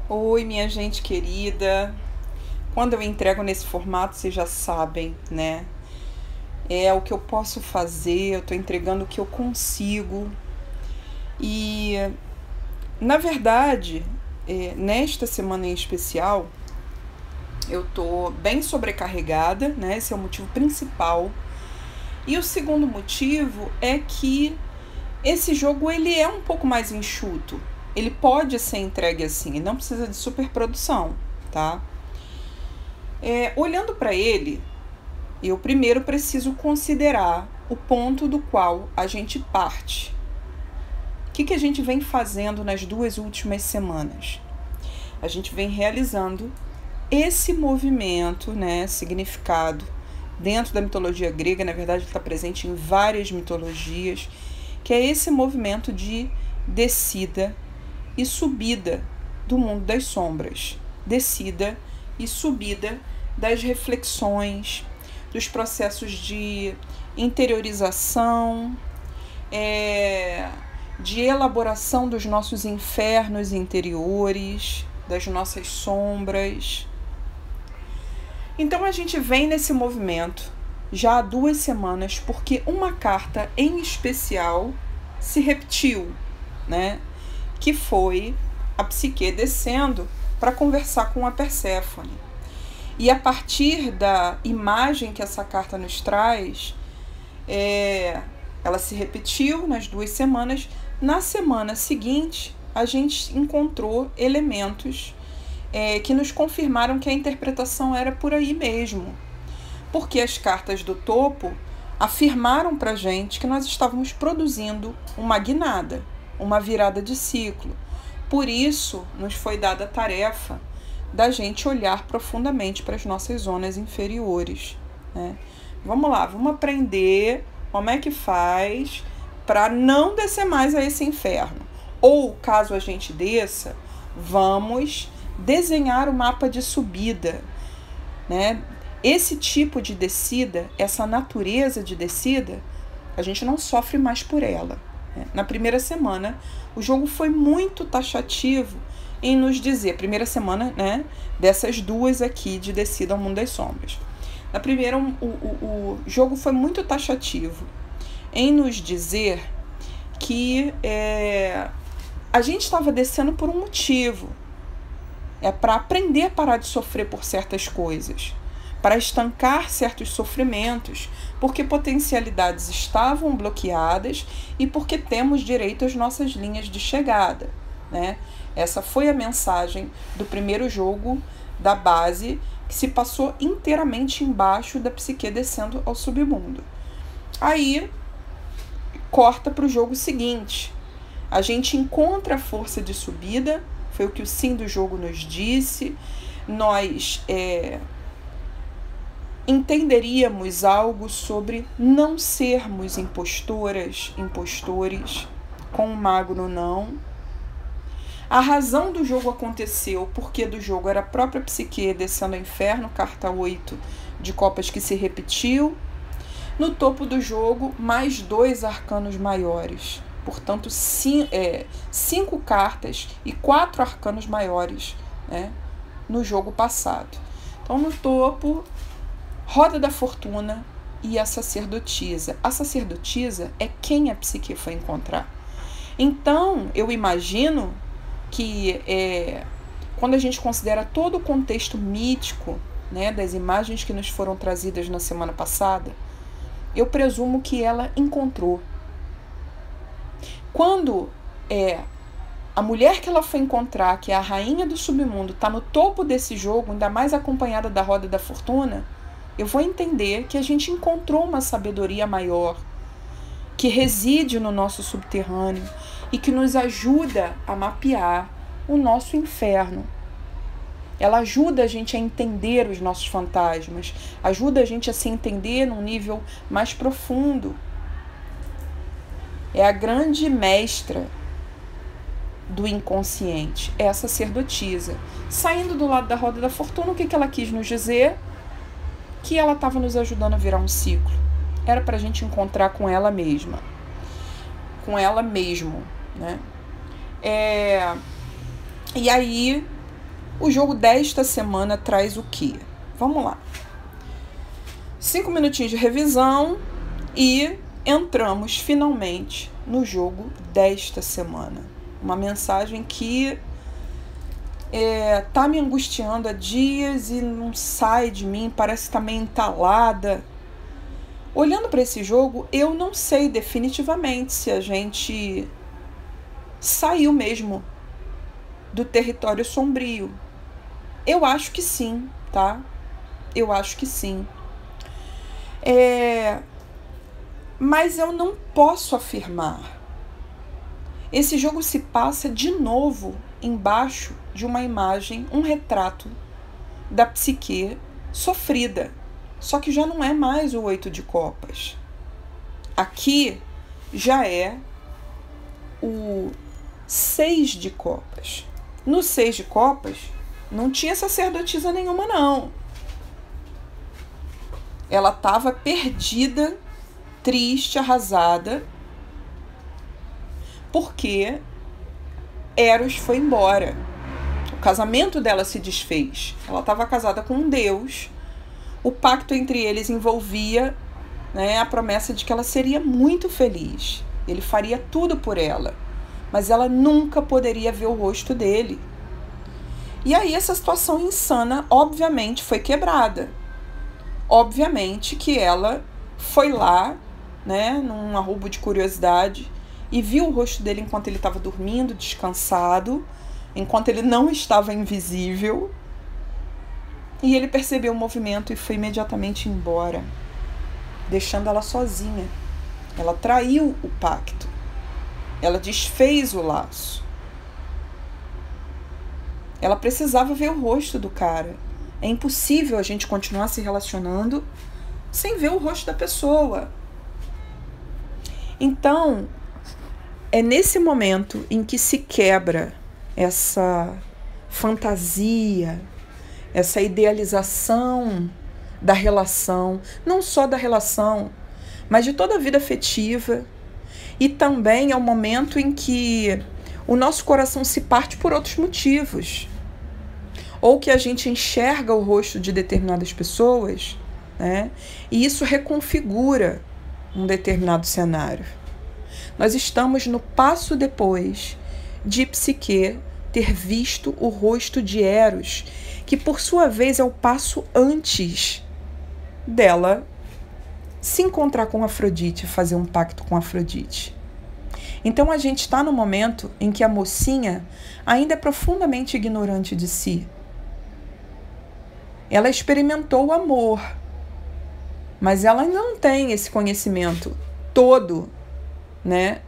Oi, minha gente querida. Quando eu entrego nesse formato, vocês já sabem, né? É o que eu posso fazer, eu tô entregando o que eu consigo. E, na verdade, nesta semana em especial, eu tô bem sobrecarregada, né? Esse é o motivo principal. E o segundo motivo é que esse jogo ele é um pouco mais enxuto. Ele pode ser entregue assim, não precisa de superprodução, tá? Olhando para ele, eu primeiro preciso considerar o ponto do qual a gente parte. O que a gente vem fazendo nas 2 últimas semanas? A gente vem realizando esse movimento, né, significado dentro da mitologia grega, na verdade está presente em várias mitologias, que é esse movimento de descida e subida do mundo das sombras, descida e subida das reflexões, dos processos de interiorização, de elaboração dos nossos infernos interiores, das nossas sombras. Então a gente vem nesse movimento já há 2 semanas porque uma carta em especial se repetiu, né? Que foi a Psique descendo para conversar com a Perséfone. E a partir da imagem que essa carta nos traz, ela se repetiu nas 2 semanas. Na semana seguinte, a gente encontrou elementos que nos confirmaram que a interpretação era por aí mesmo. Porque as cartas do topo afirmaram para a gente que nós estávamos produzindo uma guinada, uma virada de ciclo. Por isso, nos foi dada a tarefa da gente olhar profundamente para as nossas zonas inferiores, né? Vamos lá, vamos aprender como é que faz para não descer mais a esse inferno. Ou, caso a gente desça, vamos desenhar o mapa de subida, né? Esse tipo de descida, essa natureza de descida, a gente não sofre mais por ela. Na primeira semana, o jogo foi muito taxativo em nos dizer, primeira semana, né, dessas 2 aqui de descida ao mundo das sombras. Na primeira, o jogo foi muito taxativo em nos dizer que a gente estava descendo por um motivo. É para aprender a parar de sofrer por certas coisas, para estancar certos sofrimentos, porque potencialidades estavam bloqueadas e porque temos direito às nossas linhas de chegada, né? Essa foi a mensagem do primeiro jogo da base, que se passou inteiramente embaixo da Psique descendo ao submundo. Aí, corta para o jogo seguinte. A gente encontra a força de subida, foi o que o sim do jogo nos disse. Nós entenderíamos algo sobre não sermos impostoras, impostores, com o mago no não. A razão do jogo aconteceu, o porquê do jogo era a própria Psique descendo ao inferno, carta 8 de copas que se repetiu. No topo do jogo, mais 2 arcanos maiores. Portanto, 5 cartas e 4 arcanos maiores, né, no jogo passado. Então, no topo, Roda da Fortuna e a Sacerdotisa. A Sacerdotisa é quem a Psique foi encontrar. Então, eu imagino que quando a gente considera todo o contexto mítico, né, das imagens que nos foram trazidas na semana passada, eu presumo que ela encontrou. Quando a mulher que ela foi encontrar, que é a rainha do submundo, está no topo desse jogo, ainda mais acompanhada da Roda da Fortuna, eu vou entender que a gente encontrou uma sabedoria maior, que reside no nosso subterrâneo e que nos ajuda a mapear o nosso inferno. Ela ajuda a gente a entender os nossos fantasmas, ajuda a gente a se entender num nível mais profundo. É a grande mestra do inconsciente, é a sacerdotisa. Saindo do lado da Roda da Fortuna, o que ela quis nos dizer? Que ela estava nos ajudando a virar um ciclo. Era para a gente encontrar com ela mesma. Com ela mesmo, né? E aí O jogo desta semana traz o quê? Vamos lá. 5 minutinhos de revisão e entramos finalmente no jogo desta semana. Uma mensagem que tá me angustiando há dias e não sai de mim, parece que tá meio entalada. Olhando para esse jogo, eu não sei definitivamente se a gente saiu mesmo do território sombrio. Eu acho que sim, tá? Eu acho que sim. Mas eu não posso afirmar. Esse jogo se passa de novo embaixo de uma imagem, um retrato da psique sofrida. Só que já não é mais o 8 de copas. Aqui já é o 6 de copas. No 6 de copas não tinha sacerdotisa nenhuma, não. Ela estava perdida, triste, arrasada, porque Eros foi embora. O casamento dela se desfez. Ela estava casada com um deus. O pacto entre eles envolvia, né, a promessa de que ela seria muito feliz. Ele faria tudo por ela. Mas ela nunca poderia ver o rosto dele. E aí essa situação insana, obviamente, foi quebrada. Obviamente que ela foi lá, né, num arrobo de curiosidade, e viu o rosto dele enquanto ele estava dormindo, descansado, enquanto ele não estava invisível. E ele percebeu o movimento e foi imediatamente embora, deixando ela sozinha. Ela traiu o pacto. Ela desfez o laço. Ela precisava ver o rosto do cara. É impossível a gente continuar se relacionando sem ver o rosto da pessoa. Então, é nesse momento em que se quebra essa fantasia, essa idealização da relação, não só da relação, mas de toda a vida afetiva. E também é o momento em que o nosso coração se parte por outros motivos. Ou que a gente enxerga o rosto de determinadas pessoas, né? E isso reconfigura um determinado cenário. Nós estamos no passo depois de Psique ter visto o rosto de Eros, que por sua vez é o passo antes dela se encontrar com Afrodite, fazer um pacto com Afrodite. Então a gente está no momento em que a mocinha ainda é profundamente ignorante de si. Ela experimentou o amor, mas ela ainda não tem esse conhecimento todo, né,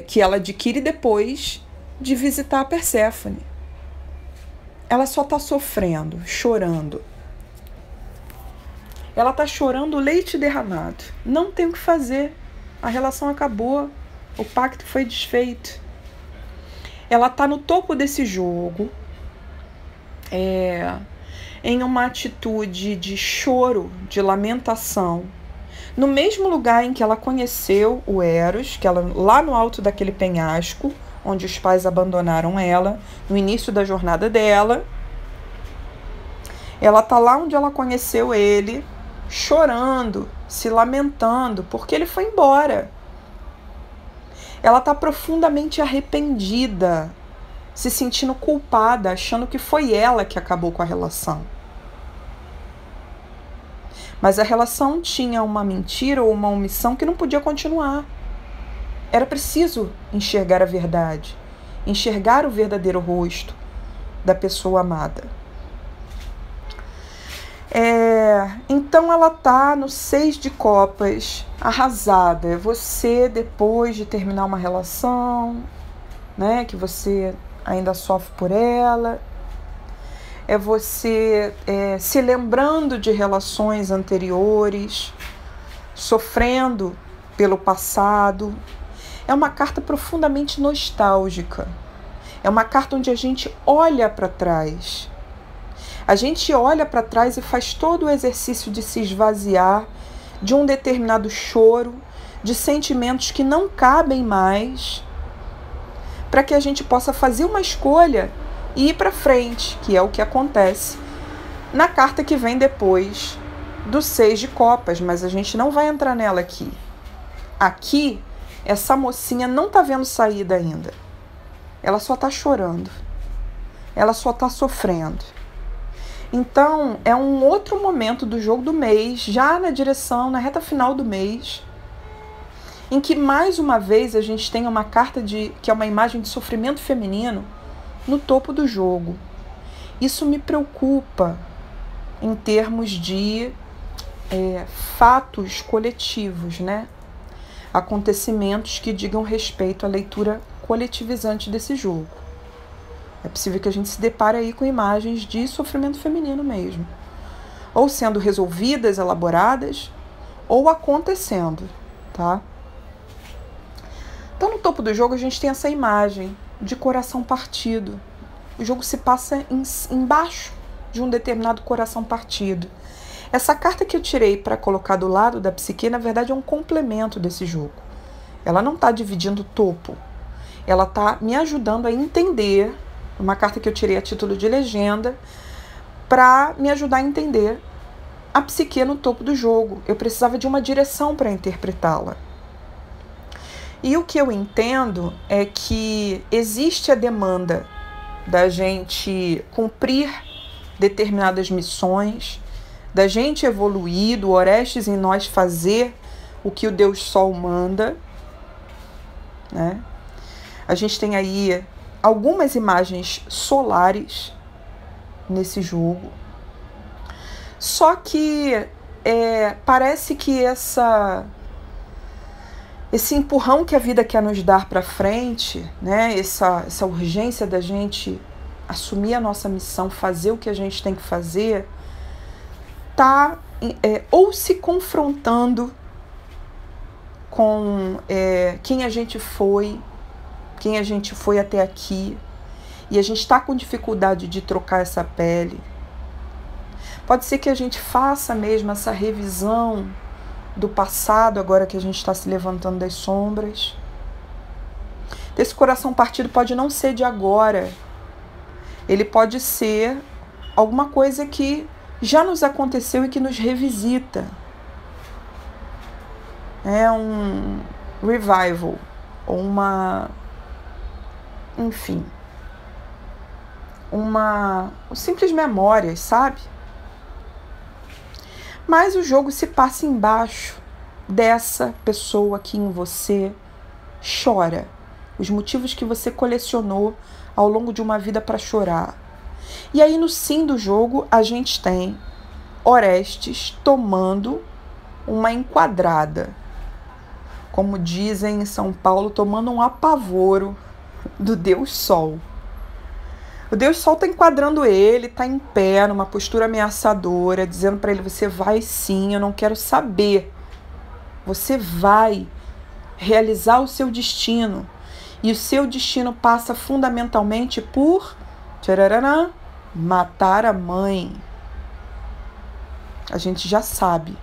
que ela adquire depois de visitar a Perséfone. Ela só está sofrendo, chorando. Ela está chorando leite derramado. Não tem o que fazer. A relação acabou. O pacto foi desfeito. Ela está no topo desse jogo, em uma atitude de choro, de lamentação, no mesmo lugar em que ela conheceu o Eros, que ela, lá no alto daquele penhasco, onde os pais abandonaram ela, no início da jornada dela. Ela está lá onde ela conheceu ele, chorando, se lamentando, porque ele foi embora. Ela está profundamente arrependida, se sentindo culpada, achando que foi ela que acabou com a relação. Mas a relação tinha uma mentira ou uma omissão que não podia continuar. Era preciso enxergar a verdade, enxergar o verdadeiro rosto da pessoa amada. Então ela está no 6 de copas, arrasada. É você, depois de terminar uma relação, né, que você ainda sofre por ela. É você se lembrando de relações anteriores, sofrendo pelo passado. É uma carta profundamente nostálgica. É uma carta onde a gente olha para trás. A gente olha para trás e faz todo o exercício de se esvaziar de um determinado choro, de sentimentos que não cabem mais, para que a gente possa fazer uma escolha e ir para frente, que é o que acontece na carta que vem depois do 6 de copas, mas a gente não vai entrar nela aqui. Aqui, essa mocinha não está vendo saída ainda. Ela só está chorando. Ela só está sofrendo. Então, é um outro momento do jogo do mês, já na direção, na reta final do mês, em que mais uma vez a gente tem uma carta que é uma imagem de sofrimento feminino no topo do jogo. Isso me preocupa em termos de fatos coletivos, né? Acontecimentos que digam respeito à leitura coletivizante desse jogo. É possível que a gente se depare aí com imagens de sofrimento feminino mesmo, ou sendo resolvidas, elaboradas, ou acontecendo, tá? Então, no topo do jogo, a gente tem essa imagem de coração partido. O jogo se passa embaixo de um determinado coração partido. Essa carta que eu tirei para colocar do lado da psique, na verdade, é um complemento desse jogo. Ela não está dividindo o topo. Ela está me ajudando a entender, uma carta que eu tirei a título de legenda, para me ajudar a entender a psique no topo do jogo. Eu precisava de uma direção para interpretá-la. E o que eu entendo é que existe a demanda da gente cumprir determinadas missões, da gente evoluir, do Orestes em nós fazer o que o Deus Sol manda, né? A gente tem aí algumas imagens solares nesse jogo. Só que parece que esse empurrão que a vida quer nos dar para frente, né? Essa urgência da gente assumir a nossa missão, fazer o que a gente tem que fazer, tá ou se confrontando com quem a gente foi até aqui, e a gente está com dificuldade de trocar essa pele. Pode ser que a gente faça mesmo essa revisão do passado, agora que a gente está se levantando das sombras. Esse coração partido pode não ser de agora. Ele pode ser alguma coisa que já nos aconteceu e que nos revisita. É um revival, ou uma simples memória, sabe? Mas o jogo se passa embaixo dessa pessoa que em você chora. Os motivos que você colecionou ao longo de uma vida para chorar. E aí no fim do jogo a gente tem Orestes tomando uma enquadrada. Como dizem em São Paulo, tomando um apavoro do Deus Sol. O Deus Sol está enquadrando ele, está em pé, numa postura ameaçadora, dizendo para ele: você vai sim, eu não quero saber. Você vai realizar o seu destino. E o seu destino passa fundamentalmente por matar a mãe. A gente já sabe,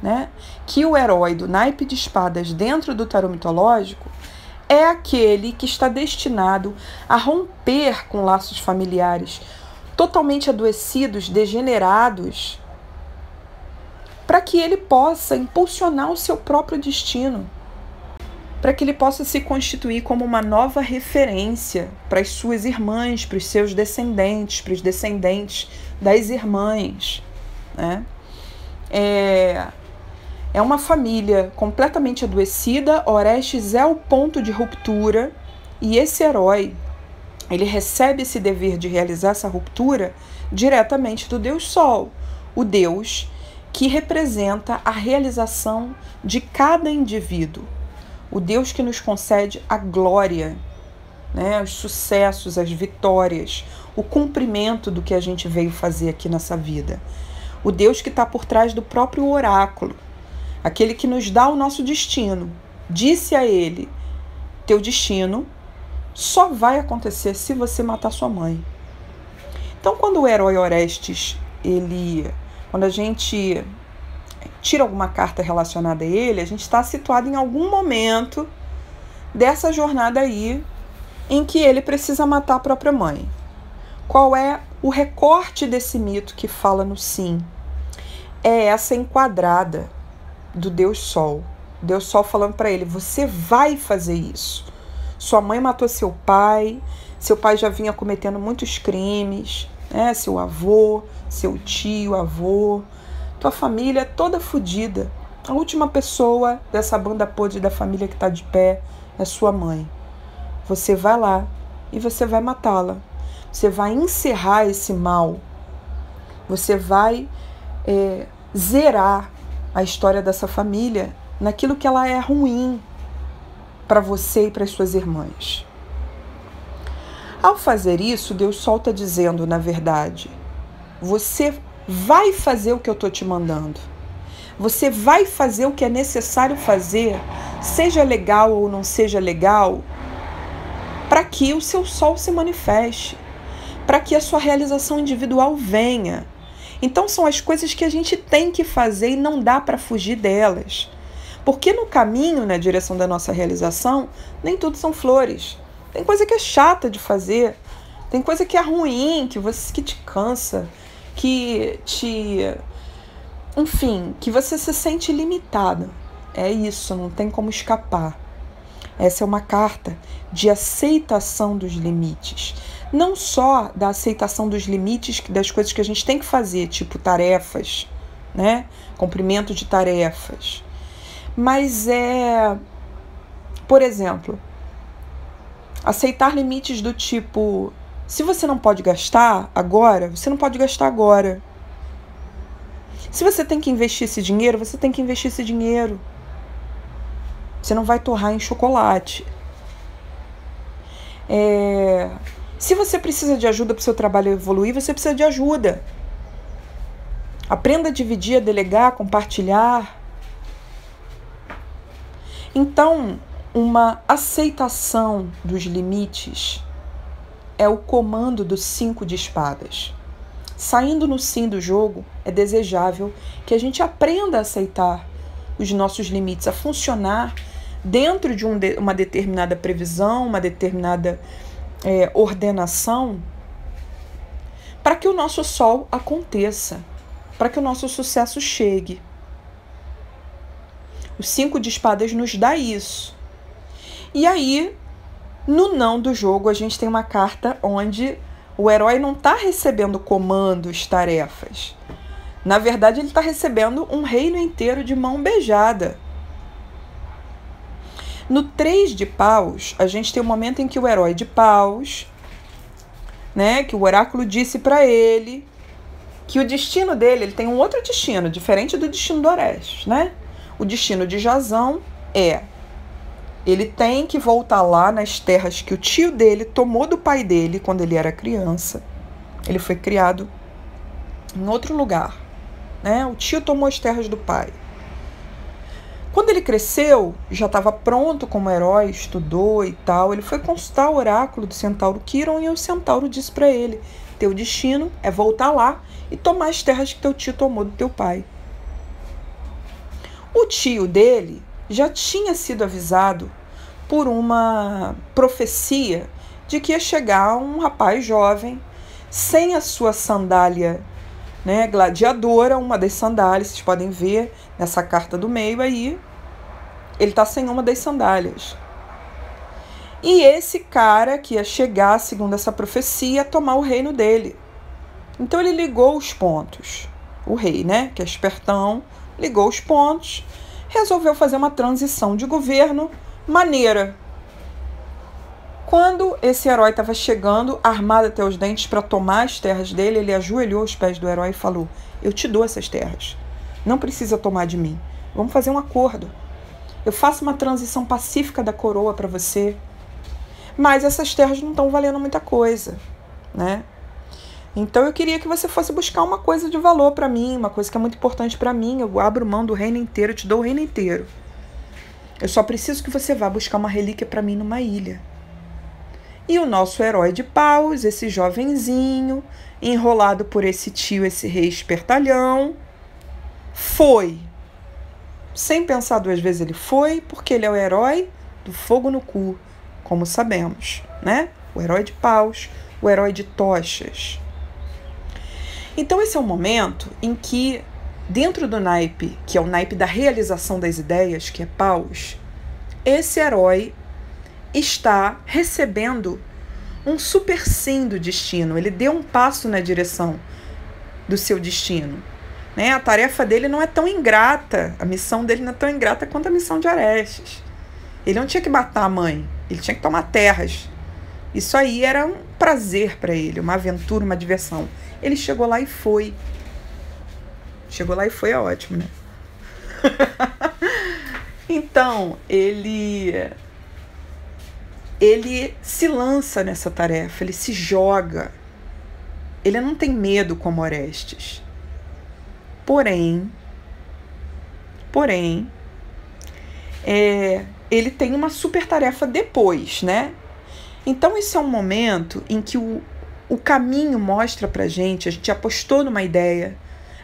né, que o herói do naipe de espadas dentro do tarô mitológico é aquele que está destinado a romper com laços familiares totalmente adoecidos, degenerados, para que ele possa impulsionar o seu próprio destino, para que ele possa se constituir como uma nova referência para as suas irmãs, para os seus descendentes, para os descendentes das irmãs, né? É uma família completamente adoecida. Orestes é o ponto de ruptura, e esse herói, ele recebe esse dever de realizar essa ruptura diretamente do Deus Sol, o Deus que representa a realização de cada indivíduo, o Deus que nos concede a glória, né, os sucessos, as vitórias, o cumprimento do que a gente veio fazer aqui nessa vida, o Deus que está por trás do próprio oráculo, aquele que nos dá o nosso destino. Disse a ele: teu destino só vai acontecer se você matar sua mãe. Então, quando o herói Orestes, quando a gente tira alguma carta relacionada a ele, a gente está situado em algum momento dessa jornada aí em que ele precisa matar a própria mãe. Qual é o recorte desse mito que fala no sim? É essa enquadrada do Deus Sol. Deus Sol falando para ele, você vai fazer isso. Sua mãe matou seu pai já vinha cometendo muitos crimes, né? Seu avô, seu tio, avô, tua família toda fodida. A última pessoa dessa banda podre da família que está de pé é sua mãe. Você vai lá e você vai matá-la. Você vai encerrar esse mal. Você vai zerar a história dessa família naquilo que ela é ruim para você e para as suas irmãs. Ao fazer isso, Deus Sol está dizendo, na verdade, você vai fazer o que eu estou te mandando. Você vai fazer o que é necessário fazer, seja legal ou não seja legal, para que o seu sol se manifeste, para que a sua realização individual venha. Então são as coisas que a gente tem que fazer e não dá para fugir delas. Porque no caminho, na direção da nossa realização, nem tudo são flores. Tem coisa que é chata de fazer, tem coisa que é ruim, que te cansa, enfim, que você se sente limitado. É isso, não tem como escapar. Essa é uma carta de aceitação dos limites. Não só da aceitação dos limites das coisas que a gente tem que fazer, tipo tarefas, né? Cumprimento de tarefas. Mas por exemplo, aceitar limites do tipo, se você não pode gastar agora, você não pode gastar agora. Se você tem que investir esse dinheiro, você tem que investir esse dinheiro. Você não vai torrar em chocolate. Se você precisa de ajuda para o seu trabalho evoluir, você precisa de ajuda. Aprenda a dividir, a delegar, a compartilhar. Então, uma aceitação dos limites é o comando do 5 de espadas. Saindo no sim do jogo, é desejável que a gente aprenda a aceitar os nossos limites, a funcionar dentro de uma determinada previsão, uma determinada ordenação, para que o nosso sol aconteça, para que o nosso sucesso chegue. O 5 de espadas nos dá isso. E aí, no não do jogo, a gente tem uma carta onde o herói não está recebendo comandos, tarefas. Na verdade, ele está recebendo um reino inteiro de mão beijada. No 3 de paus, a gente tem um momento em que o herói de paus, né, que o oráculo disse para ele que o destino dele, ele tem um outro destino, diferente do destino do Orestes, né? O destino de Jazão ele tem que voltar lá nas terras que o tio dele tomou do pai dele quando ele era criança. Ele foi criado em outro lugar, né? O tio tomou as terras do pai. Quando ele cresceu, já estava pronto como herói, estudou e tal, ele foi consultar o oráculo do centauro Quiron e o centauro disse para ele, teu destino é voltar lá e tomar as terras que teu tio tomou do teu pai. O tio dele já tinha sido avisado por uma profecia de que ia chegar um rapaz jovem sem a sua sandália, né, gladiadora, uma das sandálias, vocês podem ver nessa carta do meio aí, ele está sem uma das sandálias. E esse cara que ia chegar, segundo essa profecia, ia tomar o reino dele. Então ele ligou os pontos. O rei, né, que é espertão, ligou os pontos, resolveu fazer uma transição de governo maneira. Quando esse herói estava chegando, armado até os dentes para tomar as terras dele, ele ajoelhou aos pés do herói e falou, eu te dou essas terras, não precisa tomar de mim, vamos fazer um acordo. Eu faço uma transição pacífica da coroa para você, mas essas terras não estão valendo muita coisa, né? Então eu queria que você fosse buscar uma coisa de valor para mim, uma coisa que é muito importante para mim. Eu abro mão do reino inteiro, eu te dou o reino inteiro. Eu só preciso que você vá buscar uma relíquia para mim numa ilha. E o nosso herói de paus, esse jovenzinho, enrolado por esse tio, esse rei espertalhão, foi. Sem pensar duas vezes ele foi, porque ele é o herói do fogo no cu, como sabemos, né? O herói de paus, o herói de tochas. Então esse é o momento em que, dentro do naipe, que é o naipe da realização das ideias, que é Paus, esse herói está recebendo um super sim do destino. Ele deu um passo na direção do seu destino. Né? A tarefa dele não é tão ingrata, a missão dele não é tão ingrata quanto a missão de Arestes. Ele não tinha que matar a mãe, ele tinha que tomar terras. Isso aí era um prazer para ele, uma aventura, uma diversão. Ele chegou lá e foi. Chegou lá e foi, é ótimo, né? Então, ele se lança nessa tarefa, ele se joga. Ele não tem medo como Orestes. Porém, ele tem uma super tarefa depois, né? Então, esse é um momento em que o caminho mostra pra gente, a gente apostou numa ideia,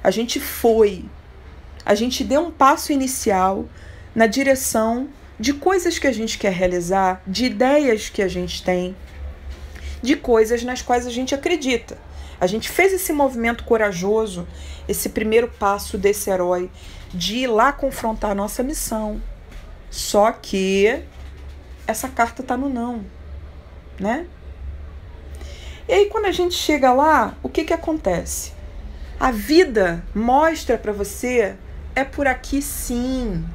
a gente deu um passo inicial na direção de coisas que a gente quer realizar, de ideias que a gente tem, de coisas nas quais a gente acredita. A gente fez esse movimento corajoso, esse primeiro passo desse herói, de ir lá confrontar a nossa missão. Só que essa carta tá no não, né? E aí quando a gente chega lá, o que acontece? A vida mostra para você, é por aqui sim.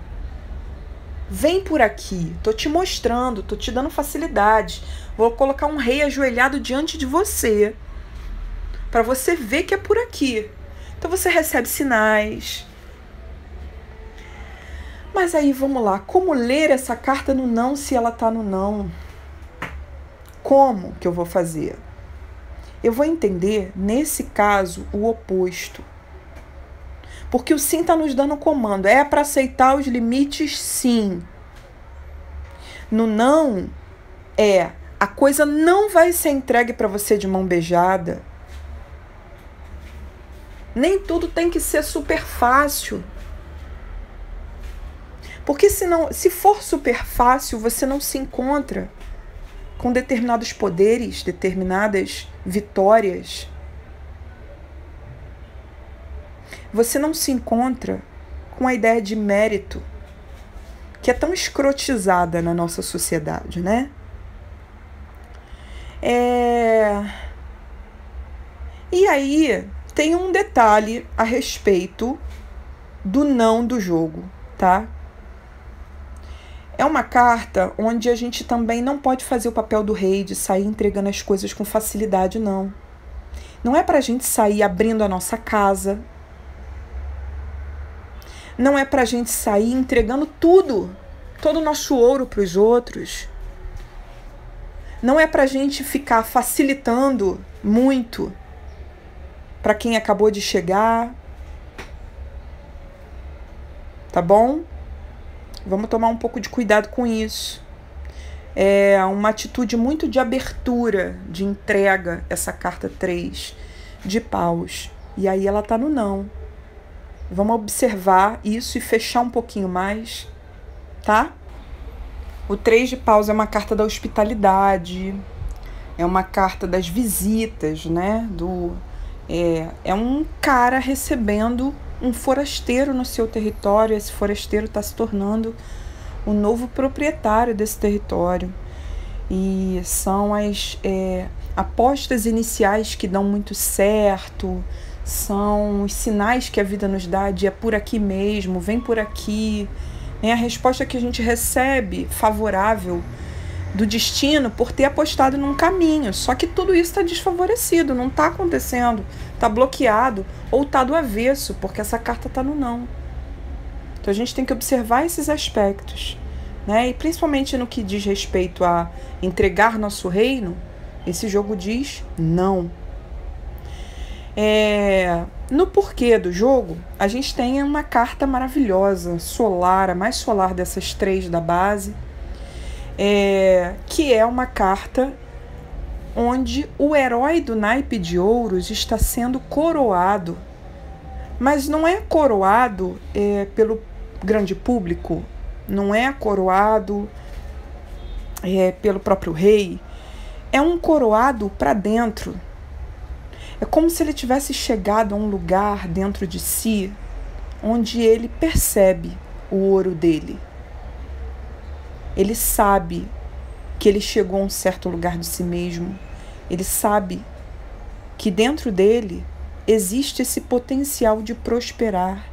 Vem por aqui, tô te mostrando, tô te dando facilidade. Vou colocar um rei ajoelhado diante de você, para você ver que é por aqui. Então você recebe sinais. Mas aí vamos lá, como ler essa carta no não se ela tá no não? Como que eu vou fazer? Eu vou entender, nesse caso, o oposto. Porque o sim está nos dando comando. É para aceitar os limites, sim. No não, a coisa não vai ser entregue para você de mão beijada. Nem tudo tem que ser super fácil. Porque senão, se for super fácil, você não se encontra com determinados poderes, determinadas vitórias. Você não se encontra com a ideia de mérito, que é tão escrotizada na nossa sociedade, né? E aí tem um detalhe a respeito do não do jogo, tá? É uma carta onde a gente também não pode fazer o papel do rei de sair entregando as coisas com facilidade, não. Não é pra gente sair abrindo a nossa casa. Não é pra gente sair entregando tudo, todo o nosso ouro pros outros. Não é pra gente ficar facilitando muito para quem acabou de chegar. Tá bom? Vamos tomar um pouco de cuidado com isso. É uma atitude muito de abertura, de entrega, essa carta 3 de paus. E aí ela tá no não. Vamos observar isso e fechar um pouquinho mais, tá? O 3 de paus é uma carta da hospitalidade, é uma carta das visitas, né? É um cara recebendo um forasteiro no seu território. Esse forasteiro está se tornando o novo proprietário desse território. E são as apostas iniciais que dão muito certo, são os sinais que a vida nos dá de é por aqui mesmo, vem por aqui. A resposta que a gente recebe favorável do destino por ter apostado num caminho. Só que tudo isso está desfavorecido, não está acontecendo, está bloqueado ou está do avesso, porque essa carta está no não. Então a gente tem que observar esses aspectos, né? E principalmente no que diz respeito a entregar nosso reino, esse jogo diz não. No porquê do jogo, a gente tem uma carta maravilhosa, solar, a mais solar dessas 3 da base, que é uma carta onde o herói do naipe de ouros está sendo coroado, mas não é coroado pelo grande público, não é coroado pelo próprio rei, é um coroado para dentro. É como se ele tivesse chegado a um lugar dentro de si onde ele percebe o ouro dele. Ele sabe que ele chegou a um certo lugar de si mesmo. Ele sabe que dentro dele existe esse potencial de prosperar.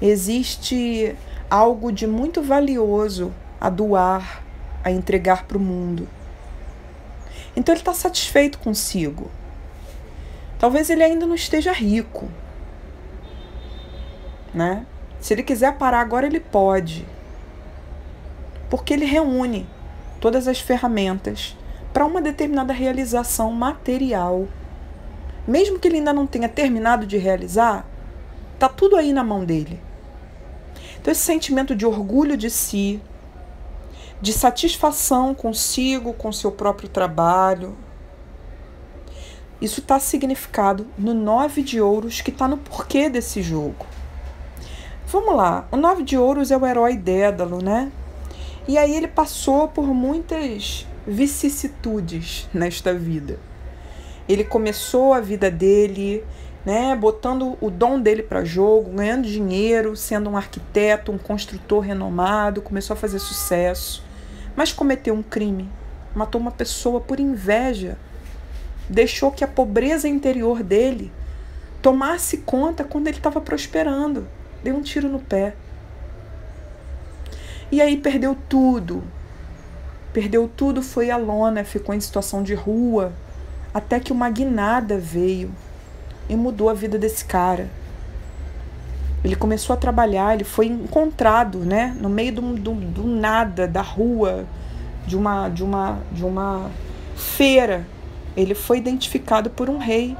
Existe algo de muito valioso a doar, a entregar para o mundo. Então ele está satisfeito consigo. Talvez ele ainda não esteja rico, né? Se ele quiser parar agora, ele pode. Porque ele reúne todas as ferramentas para uma determinada realização material. Mesmo que ele ainda não tenha terminado de realizar, está tudo aí na mão dele. Então esse sentimento de orgulho de si, de satisfação consigo, com seu próprio trabalho, isso está significado no 9 de ouros, que está no porquê desse jogo. Vamos lá, o 9 de ouros é o herói Dédalo, né? E aí ele passou por muitas vicissitudes nesta vida. Ele começou a vida dele, né, botando o dom dele para jogo, ganhando dinheiro, sendo um arquiteto, um construtor renomado, começou a fazer sucesso, mas cometeu um crime, matou uma pessoa por inveja, deixou que a pobreza interior dele tomasse conta quando ele estava prosperando, deu um tiro no pé. E aí perdeu tudo, foi à lona, ficou em situação de rua, até que uma guinada veio e mudou a vida desse cara. Ele começou a trabalhar, ele foi encontrado, né, no meio do nada, da rua, de uma feira. Ele foi identificado por um rei,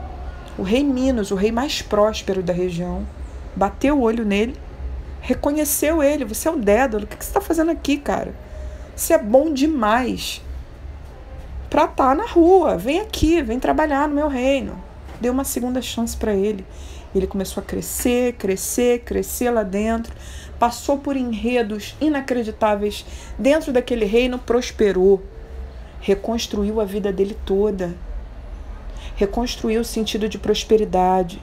o rei Minos, o rei mais próspero da região. Bateu o olho nele, reconheceu ele. Você é o Dédalo, o que você está fazendo aqui, cara? Você é bom demais pra estar na rua, vem aqui, vem trabalhar no meu reino. Deu uma segunda chance para ele. Ele começou a crescer lá dentro, passou por enredos inacreditáveis dentro daquele reino, prosperou, reconstruiu a vida dele toda, reconstruiu o sentido de prosperidade,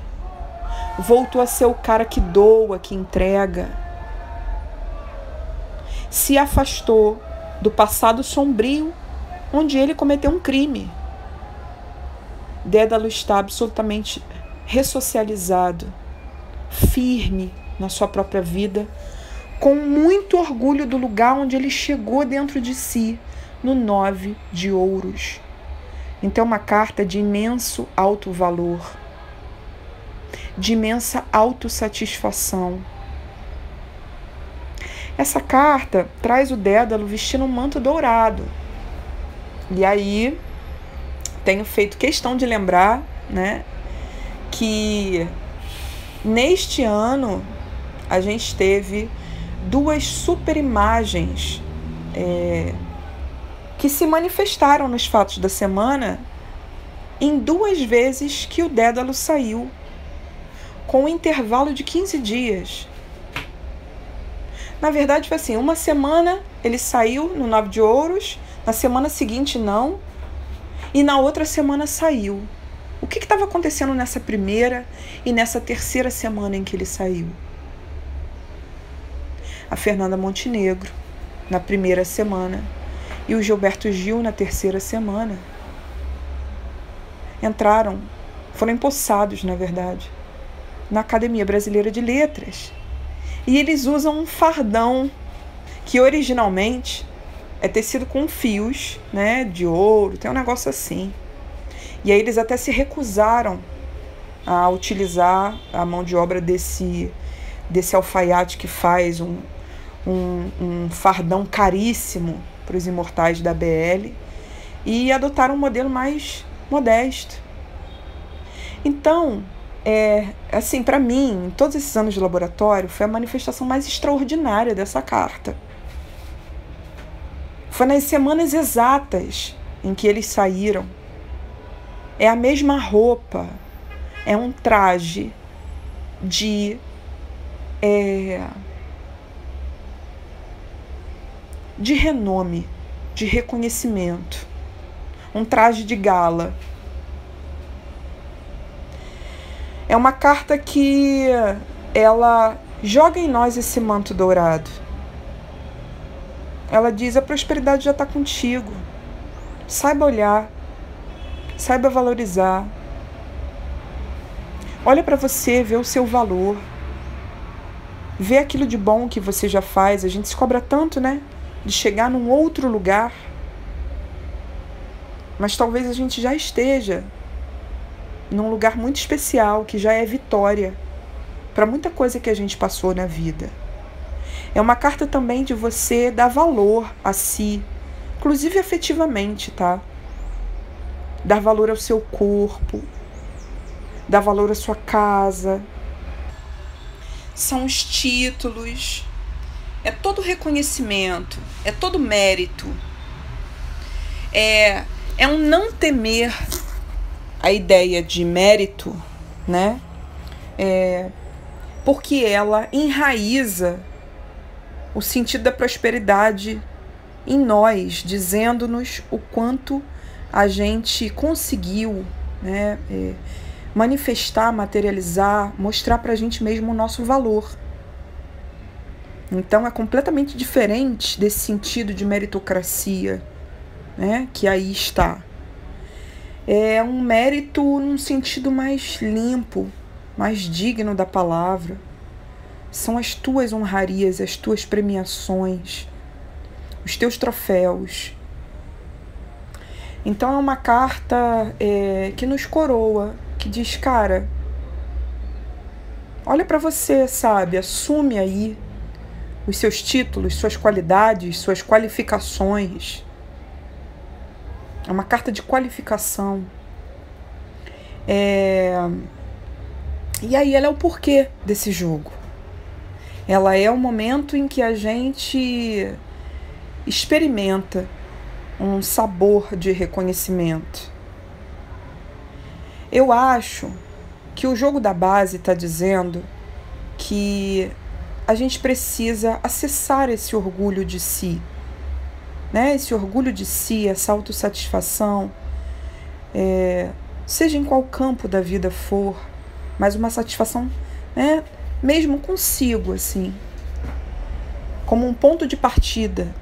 voltou a ser o cara que doa, que entrega, se afastou do passado sombrio onde ele cometeu um crime. Dédalo está absolutamente ressocializado, firme na sua própria vida, com muito orgulho do lugar onde ele chegou dentro de si, no 9 de ouros. Então é uma carta de imenso alto valor, de imensa autossatisfação. Essa carta traz o Dédalo vestindo um manto dourado. E aí tenho feito questão de lembrar, né, que neste ano a gente teve duas super imagens que se manifestaram nos fatos da semana em 2 vezes que o Dédalo saiu, com um intervalo de 15 dias. Na verdade foi assim, uma semana ele saiu no 9 de ouros, na semana seguinte não, e na outra semana saiu. O que estava acontecendo nessa primeira e nessa terceira semana em que ele saiu? A Fernanda Montenegro, na primeira semana, e o Gilberto Gil, na terceira semana, foram empossados, na verdade, na Academia Brasileira de Letras. E eles usam um fardão que originalmente é tecido com fios, né, de ouro, tem um negócio assim. E aí eles até se recusaram a utilizar a mão de obra desse alfaiate que faz um fardão caríssimo para os imortais da BL, e adotaram um modelo mais modesto. Então, assim, para mim, em todos esses anos de laboratório, foi a manifestação mais extraordinária dessa carta. Foi nas semanas exatas em que eles saíram. É a mesma roupa, é um traje de renome, de reconhecimento. um traje de gala. É uma carta que ela joga em nós esse manto dourado. Ela diz: a prosperidade já está contigo. Saiba olhar, saiba valorizar. Olha para você, vê o seu valor. Vê aquilo de bom que você já faz. A gente se cobra tanto, né? De chegar num outro lugar. Mas talvez a gente já esteja num lugar muito especial, que já é vitória para muita coisa que a gente passou na vida. É uma carta também de você dar valor a si, inclusive afetivamente, tá? Dar valor ao seu corpo, dar valor à sua casa. São os títulos, é todo reconhecimento, é todo mérito. É um não temer a ideia de mérito, né? Porque ela enraiza o sentido da prosperidade em nós, dizendo-nos o quanto a gente conseguiu, né, manifestar, materializar, mostrar para a gente mesmo o nosso valor. Então é completamente diferente desse sentido de meritocracia, né, que aí está. É um mérito num sentido mais limpo, mais digno da palavra. São as tuas honrarias, as tuas premiações, os teus troféus. Então é uma carta que nos coroa, que diz: cara, olha para você, sabe? Assume aí os seus títulos, suas qualidades, suas qualificações. É uma carta de qualificação. E aí ela é o porquê desse jogo. Ela é o momento em que a gente experimenta um sabor de reconhecimento. Eu acho que o jogo da base está dizendo que a gente precisa acessar esse orgulho de si, né? Esse orgulho de si, essa autossatisfação, seja em qual campo da vida for, mas uma satisfação, né, mesmo consigo, assim, como um ponto de partida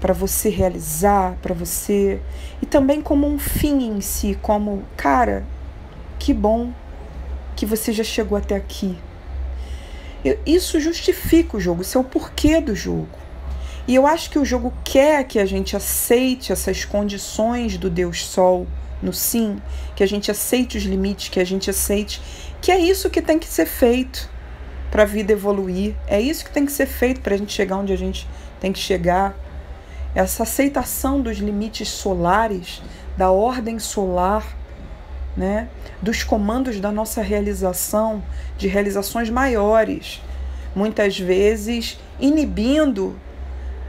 para você realizar, para você, e também como um fim em si, como, cara, que bom que você já chegou até aqui. Isso justifica o jogo, isso é o porquê do jogo. E eu acho que o jogo quer que a gente aceite essas condições do Deus Sol no sim, que a gente aceite os limites, que a gente aceite que é isso que tem que ser feito para a vida evoluir, é isso que tem que ser feito para a gente chegar onde a gente tem que chegar. Essa aceitação dos limites solares, da ordem solar, né, dos comandos da nossa realização, de realizações maiores, muitas vezes inibindo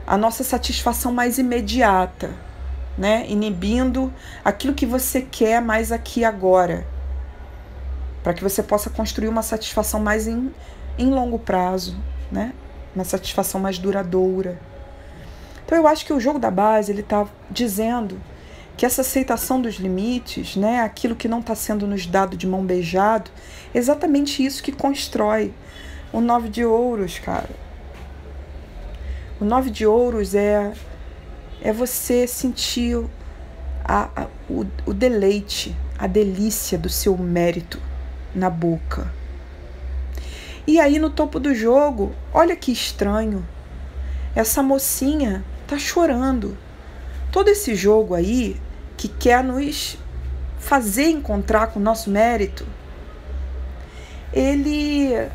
a nossa satisfação mais imediata, né? Inibindo aquilo que você quer mais aqui e agora, para que você possa construir uma satisfação mais em longo prazo, né? Uma satisfação mais duradoura. Então eu acho que o jogo da base, ele está dizendo que essa aceitação dos limites, né, aquilo que não está sendo nos dado de mão beijado, é exatamente isso que constrói o 9 de ouros, cara. O 9 de ouros é você sentir o deleite, a delícia do seu mérito na boca. E aí no topo do jogo, olha que estranho, essa mocinha tá chorando. Todo esse jogo aí que quer nos fazer encontrar com o nosso mérito, ele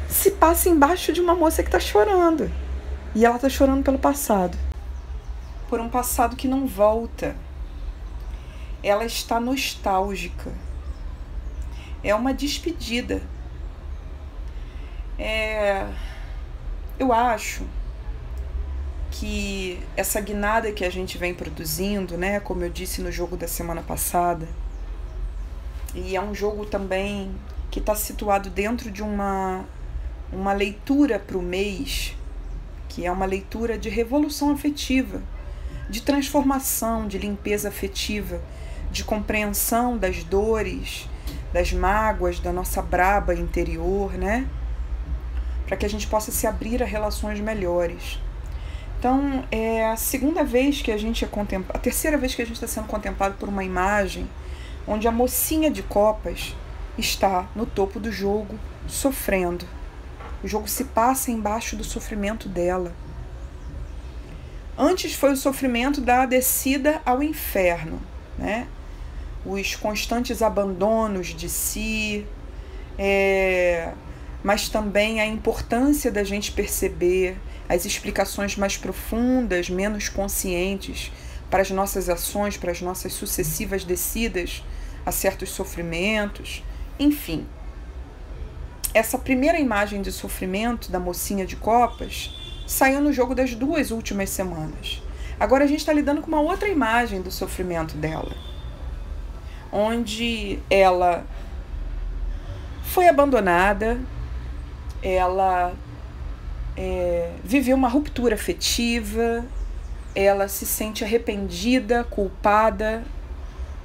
se passa embaixo de uma moça que tá chorando. E ela tá chorando pelo passado. Por um passado que não volta. Ela está nostálgica. É uma despedida. Eu acho que essa guinada que a gente vem produzindo, né, como eu disse no jogo da semana passada, e é um jogo também que está situado dentro de uma leitura para o mês, que é uma leitura de revolução afetiva, de transformação, de limpeza afetiva, de compreensão das dores, das mágoas, da nossa braba interior, né? Para que a gente possa se abrir a relações melhores. Então, é a segunda vez que a gente é contemplado, a terceira vez que a gente está sendo contemplado por uma imagem onde a mocinha de copas está no topo do jogo, sofrendo. O jogo se passa embaixo do sofrimento dela. Antes foi o sofrimento da descida ao inferno, né? Os constantes abandonos de si, mas também a importância da gente perceber as explicações mais profundas, menos conscientes para as nossas ações, para as nossas sucessivas descidas a certos sofrimentos, enfim. Essa primeira imagem de sofrimento da mocinha de copas saiu no jogo das 2 últimas semanas. Agora a gente está lidando com uma outra imagem do sofrimento dela, onde ela foi abandonada, ela viveu uma ruptura afetiva, ela se sente arrependida, culpada,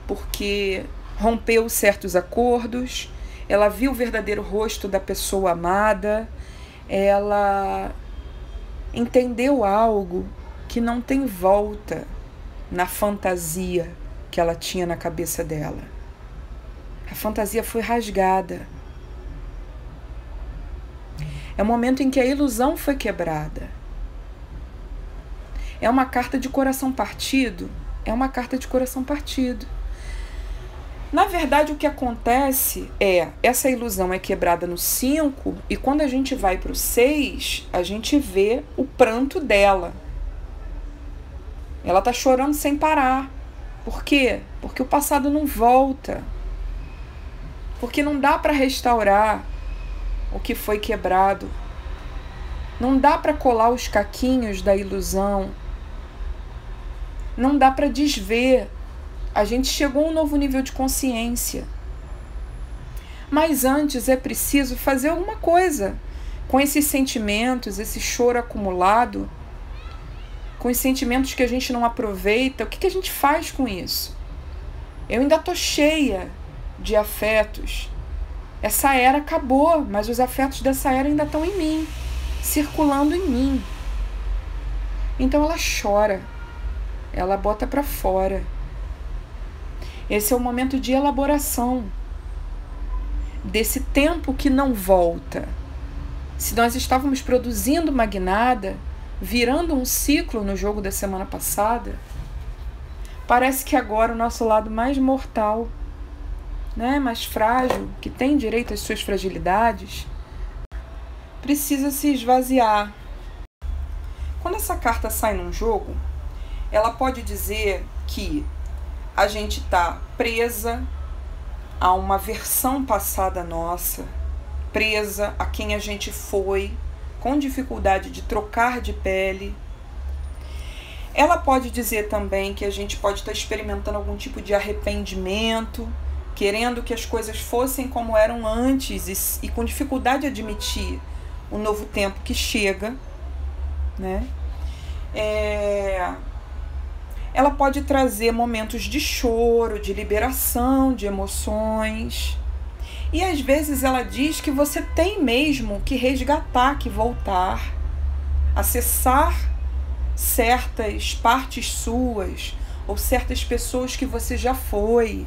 porque rompeu certos acordos, ela viu o verdadeiro rosto da pessoa amada, ela entendeu algo que não tem volta na fantasia que ela tinha na cabeça dela. A fantasia foi rasgada. É o momento em que a ilusão foi quebrada. É uma carta de coração partido? É uma carta de coração partido. Na verdade, o que acontece essa ilusão é quebrada no 5 e quando a gente vai para o 6, a gente vê o pranto dela. Ela está chorando sem parar. Por quê? Porque o passado não volta. Porque não dá para restaurar o que foi quebrado. Não dá para colar os caquinhos da ilusão. Não dá para desver. A gente chegou a um novo nível de consciência. Mas antes é preciso fazer alguma coisa com esses sentimentos, esse choro acumulado, com os sentimentos que a gente não aproveita. O que a gente faz com isso? Eu ainda estou cheia de afetos. Essa era acabou, mas os afetos dessa era ainda estão em mim, circulando em mim. Então ela chora, ela bota para fora. Esse é o momento de elaboração desse tempo que não volta. Se nós estávamos produzindo uma guinada, virando um ciclo no jogo da semana passada, parece que agora o nosso lado mais mortal, né, mais frágil, que tem direito às suas fragilidades, precisa se esvaziar. Quando essa carta sai num jogo, ela pode dizer que a gente está presa a uma versão passada nossa, presa a quem a gente foi, com dificuldade de trocar de pele. Ela pode dizer também que a gente pode estar experimentando algum tipo de arrependimento, querendo que as coisas fossem como eram antes e com dificuldade de admitir o novo tempo que chega, né? Ela pode trazer momentos de choro, de liberação de emoções. E às vezes ela diz que você tem mesmo que resgatar, que voltar, acessar certas partes suas, ou certas pessoas que você já foi,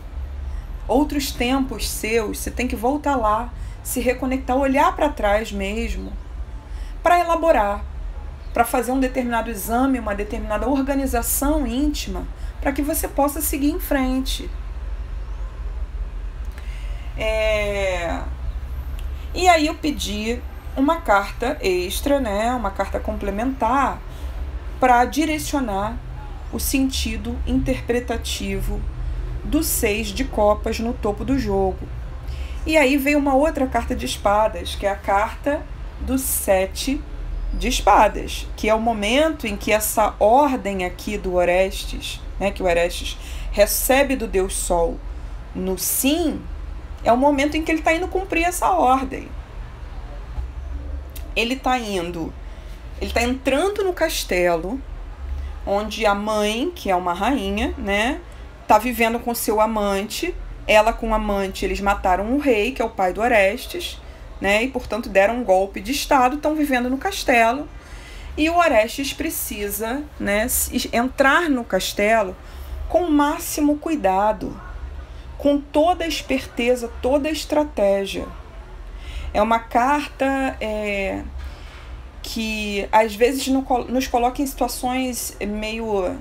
outros tempos seus. Você tem que voltar lá, se reconectar, olhar para trás mesmo, para elaborar, para fazer um determinado exame, uma determinada organização íntima, para que você possa seguir em frente. E aí eu pedi uma carta extra, né, uma carta complementar, para direcionar o sentido interpretativo do 6 de copas no topo do jogo. E aí veio uma outra carta de espadas, que é a carta do 7 de espadas, que é o momento em que essa ordem aqui do Orestes, né, que o Orestes recebe do Deus Sol no sim, é o momento em que ele está indo cumprir essa ordem. Ele está entrando no castelo, onde a mãe, que é uma rainha, né, tá vivendo com seu amante, ela com o amante, eles mataram o rei, que é o pai do Orestes, né? E, portanto, deram um golpe de estado, estão vivendo no castelo. E o Orestes precisa, né, entrar no castelo com o máximo cuidado, com toda a esperteza, toda a estratégia. É uma carta que às vezes nos coloca em situações meio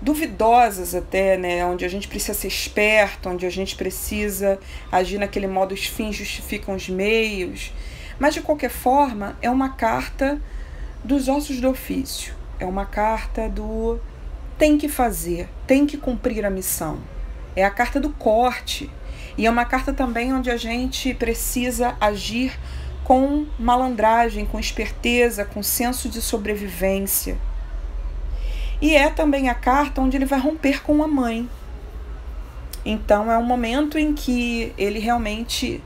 duvidosas até, né? Onde a gente precisa ser esperto, onde a gente precisa agir naquele modo os fins justificam os meios. Mas, de qualquer forma, é uma carta dos ossos do ofício. É uma carta do tem que fazer, tem que cumprir a missão. É a carta do corte. E é uma carta também onde a gente precisa agir com malandragem, com esperteza, com senso de sobrevivência. E é também a carta onde ele vai romper com a mãe. Então é um momento em que ele realmente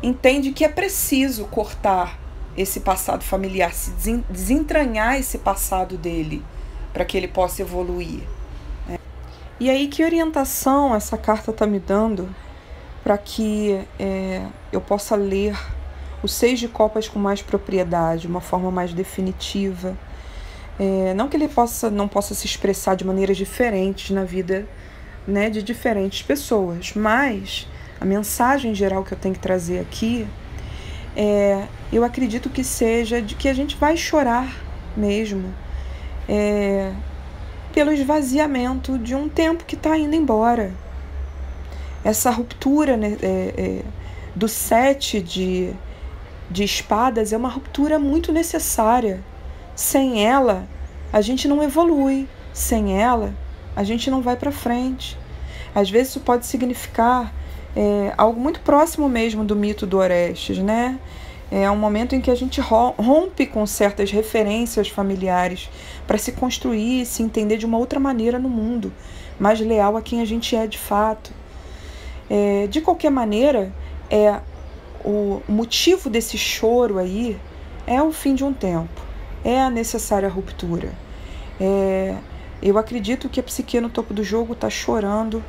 entende que é preciso cortar esse passado familiar, se desentranhar esse passado dele, para que ele possa evoluir. E aí, que orientação essa carta está me dando para que eu possa ler o 6 de copas com mais propriedade, uma forma mais definitiva? Não que ele não possa se expressar de maneiras diferentes na vida, né, de diferentes pessoas, mas a mensagem geral que eu tenho que trazer aqui eu acredito que seja de que a gente vai chorar mesmo pelo esvaziamento de um tempo que está indo embora. Essa ruptura, né, do 7 de espadas é uma ruptura muito necessária. Sem ela, a gente não evolui. Sem ela, a gente não vai para frente. Às vezes isso pode significar algo muito próximo mesmo do mito do Orestes, né? É um momento em que a gente rompe com certas referências familiares para se construir, se entender de uma outra maneira no mundo, mais leal a quem a gente é de fato. De qualquer maneira, o motivo desse choro aí é o fim de um tempo, é a necessária ruptura. Eu acredito que a psique no topo do jogo está chorando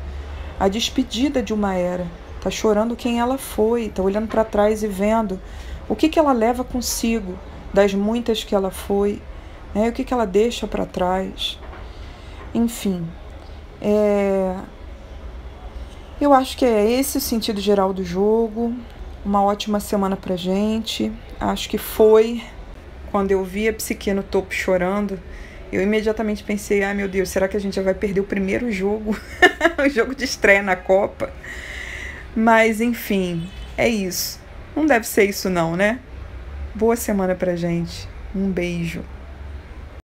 a despedida de uma era, está chorando quem ela foi, está olhando para trás e vendo o que ela leva consigo das muitas que ela foi, né? O que ela deixa para trás. Enfim, eu acho que é esse o sentido geral do jogo. Uma ótima semana pra gente. Acho que foi. Quando eu vi a psique no topo chorando, eu imediatamente pensei, ai meu Deus, será que a gente já vai perder o primeiro jogo? O jogo de estreia na Copa. Mas enfim, é isso. Não deve ser isso não, né? Boa semana pra gente. Um beijo.